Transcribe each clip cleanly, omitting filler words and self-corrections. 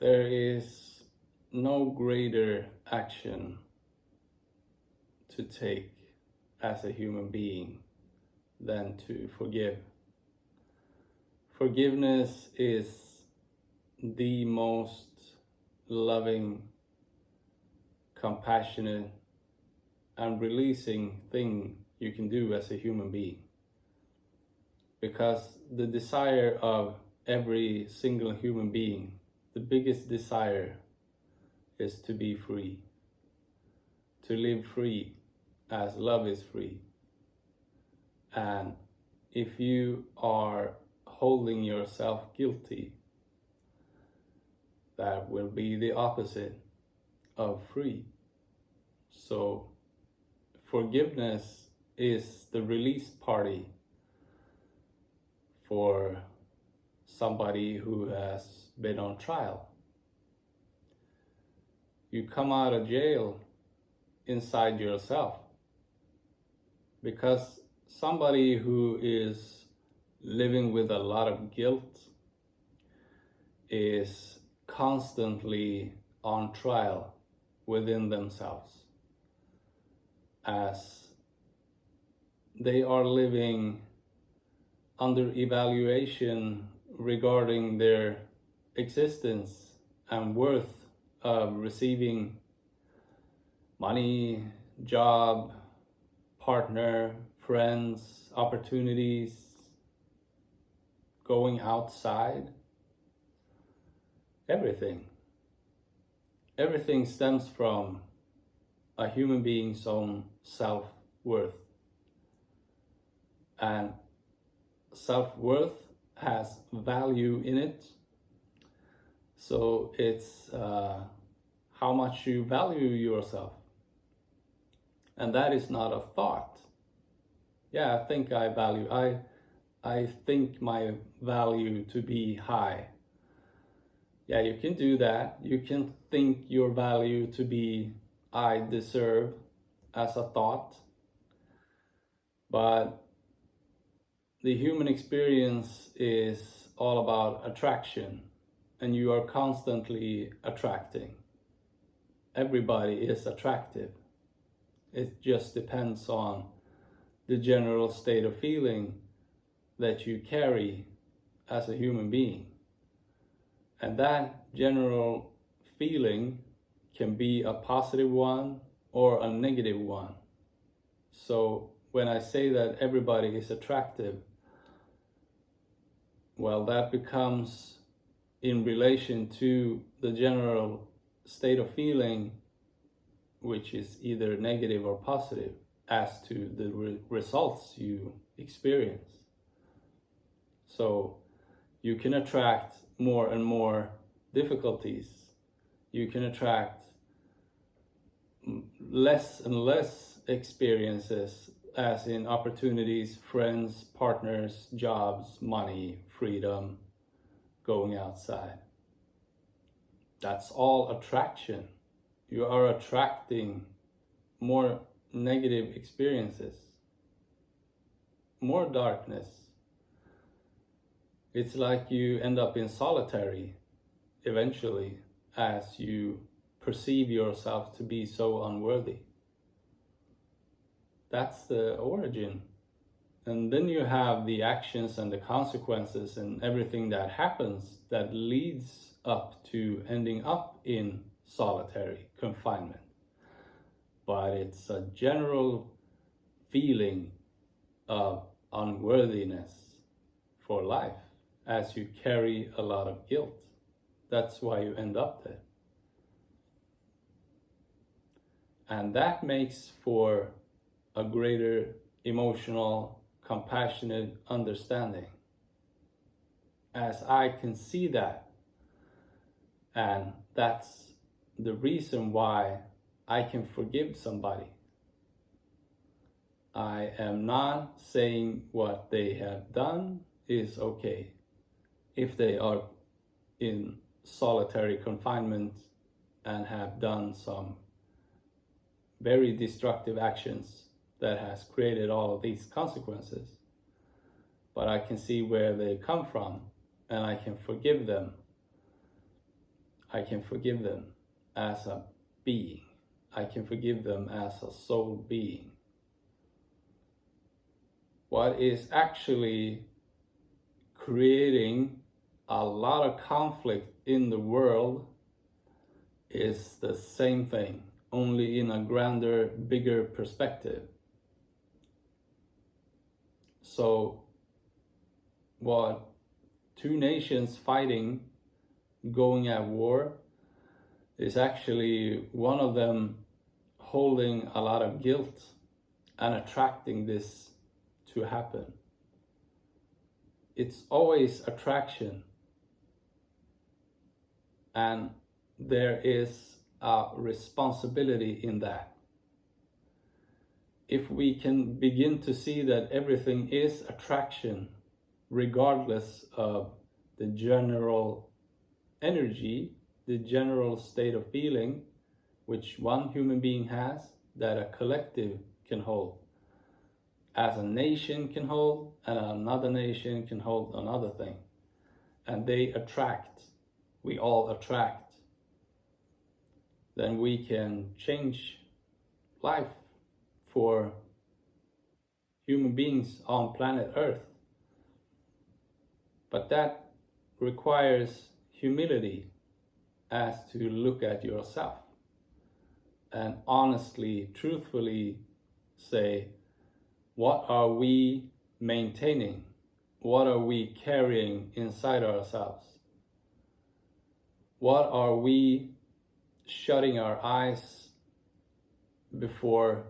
There is no greater action to take as a human being than to forgive. Forgiveness is the most loving, compassionate, and releasing thing you can do as a human being. Because the desire of every single human being, the biggest desire, is to be free, to live free as love is free. And if you are holding yourself guilty, that will be the opposite of free. So forgiveness is the release party for somebody who has been on trial. You come out of jail inside yourself, because somebody who is living with a lot of guilt is constantly on trial within themselves, as they are living under evaluation regarding their existence and worth of receiving money, job, partner, friends, opportunities, going outside. Everything stems from a human being's own self-worth. And self-worth has value in it. So it's how much you value yourself. And that is not a thought. Yeah, I think I think my value to be high. Yeah, you can do that. You can think your value to be I deserve as a thought. But the human experience is all about attraction, and you are constantly attracting. Everybody is attractive. It just depends on the general state of feeling that you carry as a human being. And that general feeling can be a positive one or a negative one. So when I say that everybody is attractive, well, that becomes in relation to the general state of feeling, which is either negative or positive, as to the results you experience. So you can attract more and more difficulties. You can attract less and less experiences, as in opportunities, friends, partners, jobs, money, freedom, going outside. That's all attraction. You are attracting more negative experiences, more darkness. It's like you end up in solitary eventually, as you perceive yourself to be so unworthy. That's the origin. And then you have the actions and the consequences and everything that happens that leads up to ending up in solitary confinement. But it's a general feeling of unworthiness for life, as you carry a lot of guilt. That's why you end up there. And that makes for a greater emotional, compassionate understanding, as I can see that. And that's the reason why I can forgive somebody. I am not saying what they have done is okay. If they are in solitary confinement and have done some very destructive actions that has created all of these consequences. But I can see where they come from, and I can forgive them. I can forgive them as a being. I can forgive them as a soul being. What is actually creating a lot of conflict in the world is the same thing, only in a grander, bigger perspective. So what two nations fighting, going at war, is actually one of them holding a lot of guilt and attracting this to happen. It's always attraction, and there is a responsibility in that. If we can begin to see that everything is attraction, regardless of the general energy, the general state of feeling, which one human being has, that a collective can hold, as a nation can hold, and another nation can hold another thing, and they attract, we all attract, then we can change life for human beings on planet Earth. But that requires humility, as to look at yourself and honestly, truthfully say, what are we maintaining? What are we carrying inside ourselves? What are we shutting our eyes before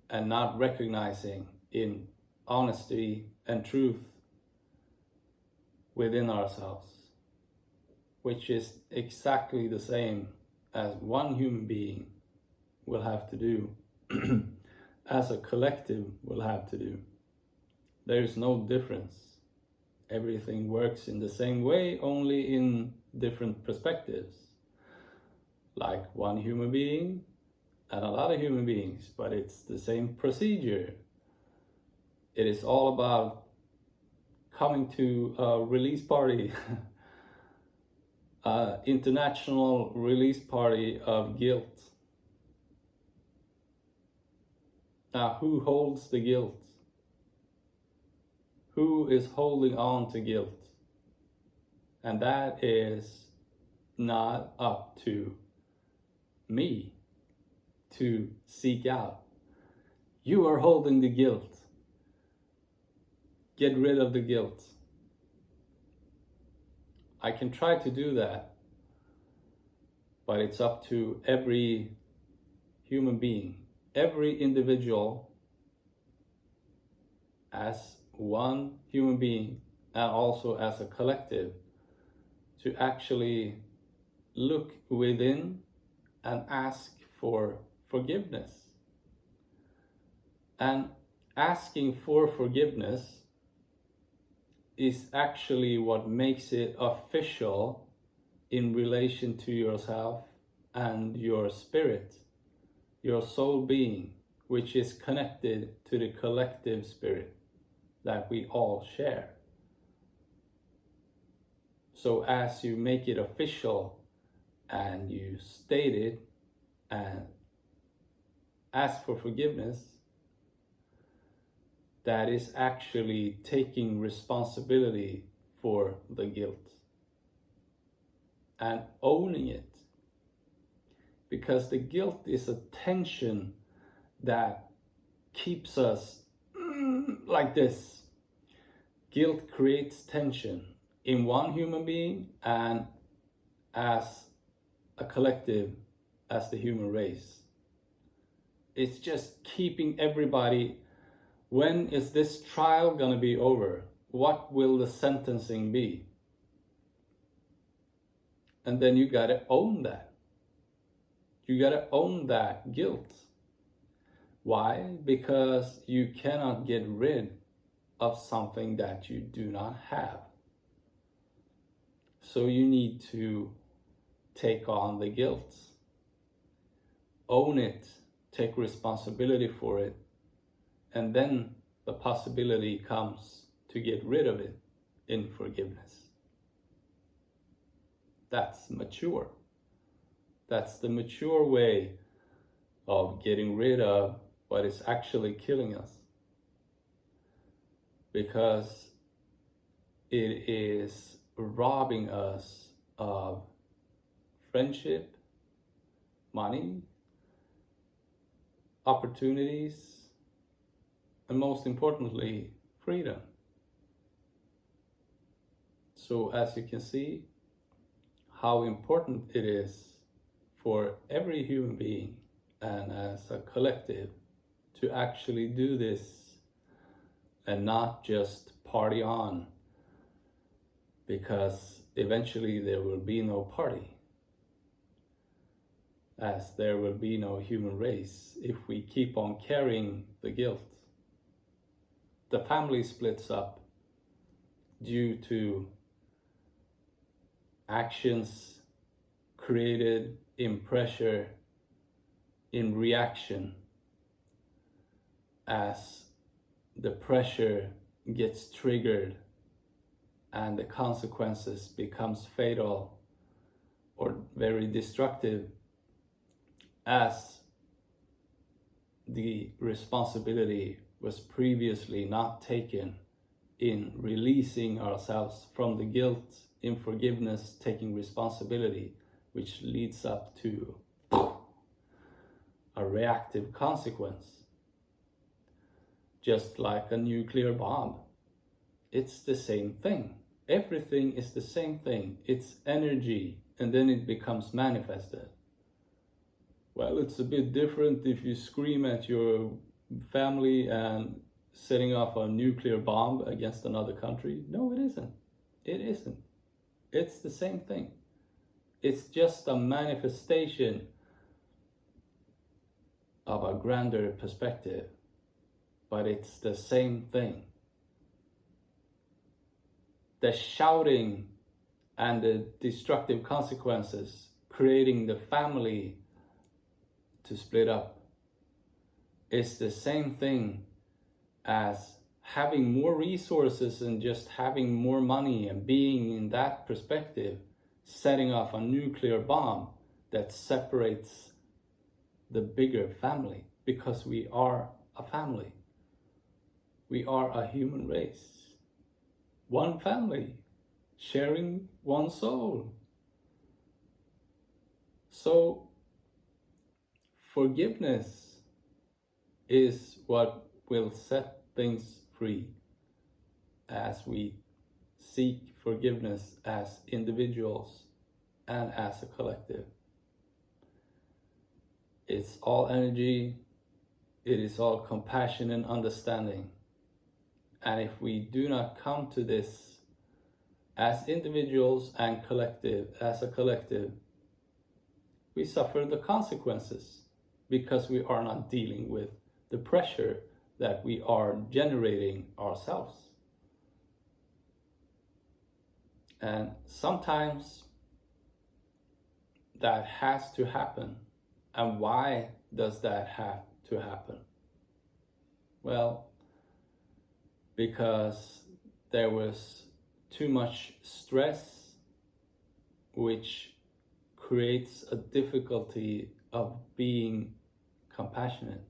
and not recognizing in honesty and truth within ourselves, which is exactly the same as one human being will have to do, as a collective will have to do. There is no difference. Everything works in the same way, only in different perspectives. Like one human being and a lot of human beings, but it's the same procedure. It is all about coming to a release party, international release party of guilt. Now, who holds the guilt? Who is holding on to guilt? And that is not up to me to seek out. You are holding the guilt. Get rid of the guilt. I can try to do that, but it's up to every human being, every individual, as one human being and also as a collective, to actually look within and ask for forgiveness. And asking for forgiveness is actually what makes it official in relation to yourself and your spirit, your soul being, which is connected to the collective spirit that we all share. So as you make it official and you state it and ask for forgiveness, that is actually taking responsibility for the guilt and owning it. Because the guilt is a tension that keeps us like this. Guilt creates tension in one human being and as a collective, as the human race. It's just keeping everybody. When is this trial gonna be over? What will the sentencing be? And then you gotta own that. You gotta own that guilt. Why? Because you cannot get rid of something that you do not have. So you need to take on the guilt. Own it, take responsibility for it, and then the possibility comes to get rid of it in forgiveness. That's mature. That's the mature way of getting rid of what is actually killing us. Because it is robbing us of friendship, money, opportunities, and most importantly, freedom. So as you can see, how important it is for every human being and as a collective to actually do this and not just party on, because eventually there will be no party, as there will be no human race if we keep on carrying the guilt. The family splits up due to actions created in pressure, in reaction, as the pressure gets triggered and the consequences becomes fatal or very destructive, as the responsibility was previously not taken in releasing ourselves from the guilt, in forgiveness, taking responsibility, which leads up to a reactive consequence. Just like a nuclear bomb, it's the same thing. Everything is the same thing. It's energy, and then it becomes manifested. Well, it's a bit different if you scream at your family and setting off a nuclear bomb against another country. No, it isn't. It isn't. It's the same thing. It's just a manifestation of a grander perspective, but it's the same thing. The shouting and the destructive consequences, creating the family to split up, is the same thing as having more resources and just having more money and being in that perspective, setting off a nuclear bomb that separates the bigger family, because we are a family. We are a human race. One family, sharing one soul. So forgiveness is what will set things free as we seek forgiveness as individuals and as a collective. It's all energy, it is all compassion and understanding. And if we do not come to this as individuals and as a collective, we suffer the consequences, because we are not dealing with the pressure that we are generating ourselves. And sometimes that has to happen. And why does that have to happen? Well, because there was too much stress, which creates a difficulty of being compassionate,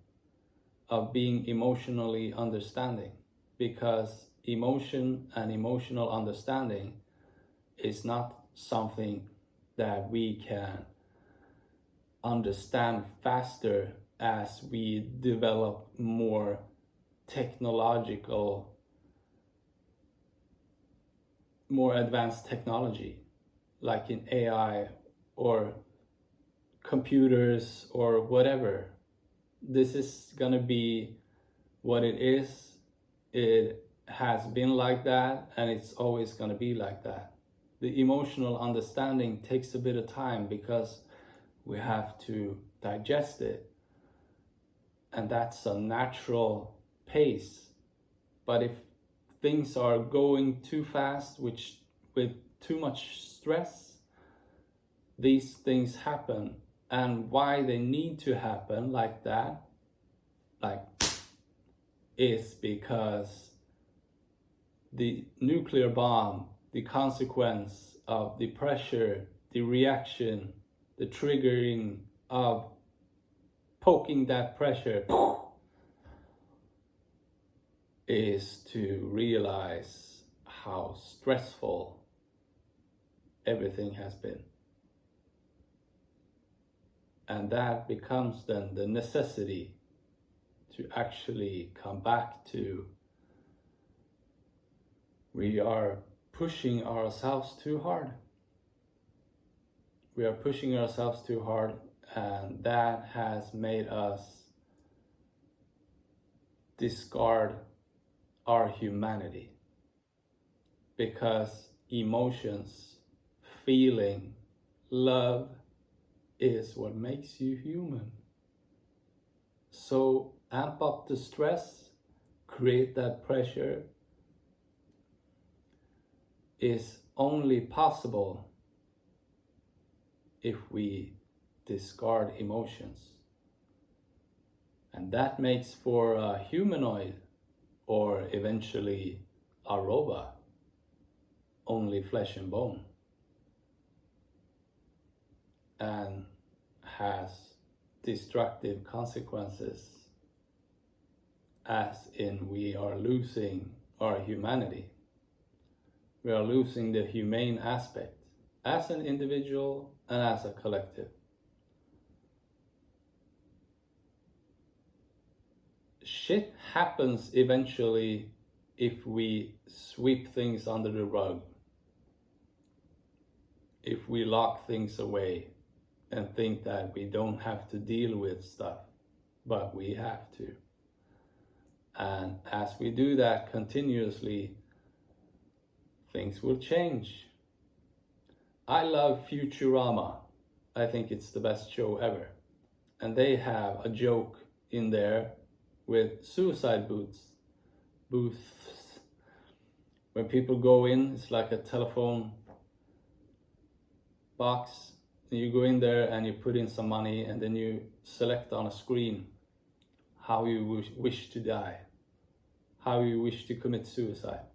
of being emotionally understanding, because emotion and emotional understanding is not something that we can understand faster as we develop more technological, more advanced technology, like in AI or computers or whatever. This is gonna be what it is. It has been like that, and it's always gonna be like that. The emotional understanding takes a bit of time because we have to digest it, and that's a natural pace. But if things are going too fast, which with too much stress, these things happen. And why they need to happen like that, is because the nuclear bomb, the consequence of the pressure, the reaction, the triggering of poking that pressure is to realize how stressful everything has been. And that becomes then the necessity to actually come back to, we are pushing ourselves too hard. We are pushing ourselves too hard, and that has made us discard our humanity. Because emotions, feeling, love is what makes you human. So amp up the stress, create that pressure, is only possible if we discard emotions. And that makes for a humanoid, or eventually a robot, only flesh and bone, and has destructive consequences, as in we are losing our humanity. We are losing the humane aspect as an individual and as a collective. Shit happens eventually if we sweep things under the rug, if we lock things away and think that we don't have to deal with stuff, but we have to. And as we do that continuously, things will change. I love Futurama. I think it's the best show ever. And they have a joke in there with suicide booths. When people go in, it's like a telephone box. You go in there and you put in some money, and then you select on a screen how you wish to die, how you wish to commit suicide.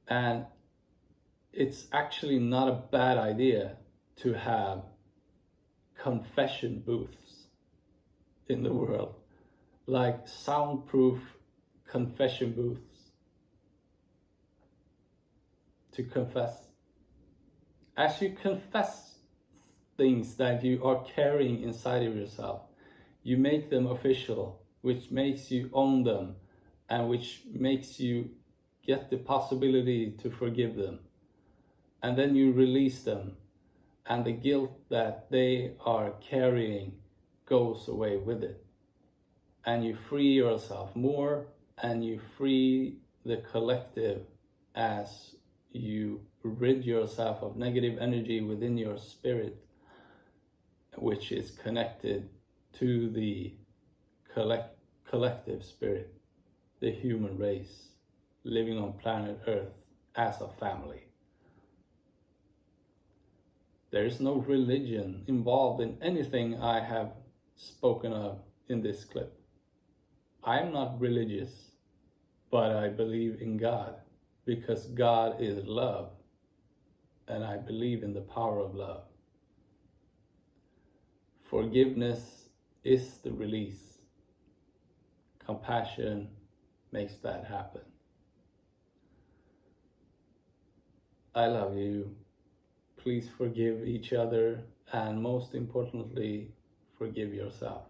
And it's actually not a bad idea to have confession booths in the world, like soundproof confession booths, to confess. As you confess things that you are carrying inside of yourself, you make them official, which makes you own them, and which makes you get the possibility to forgive them. And then you release them, and the guilt that they are carrying goes away with it. And you free yourself more, and you free the collective as you rid yourself of negative energy within your spirit, which is connected to the collective spirit, the human race, living on planet Earth as a family. There is no religion involved in anything I have spoken of in this clip. I am not religious, but I believe in God, because God is love, and I believe in the power of love. Forgiveness is the release. Compassion makes that happen. I love you. Please forgive each other, and most importantly, forgive yourself.